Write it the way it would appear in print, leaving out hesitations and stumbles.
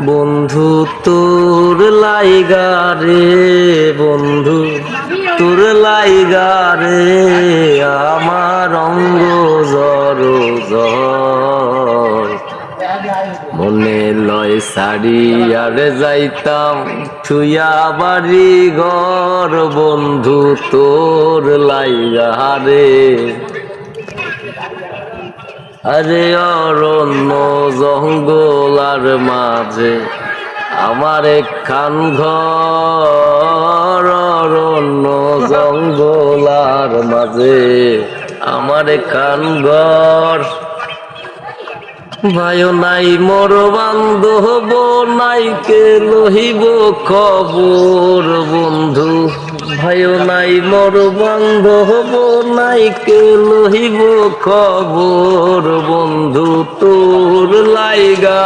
বন্ধু তোর লাইগা রে, বন্ধু তোর লাইগা রে, আমার অঙ্গ জর জর। মনে লয় সারি আর যাইতাম থুইয়া বাড়ি ঘর, বন্ধু তোর লাইগা রে। আরে অরণ্য জঙ্গলার মাঝে আমার একখান ঘর, অরণ্য জঙ্গলার মাঝে আমার একখান ঘর। ভাইও নাই মোর বান্ধব নাই, কে লহিব খবর বন্ধু। ভাইও নাই মোর বান্ধব নাই, কে লহিব খবর বন্ধু তোর লাইগা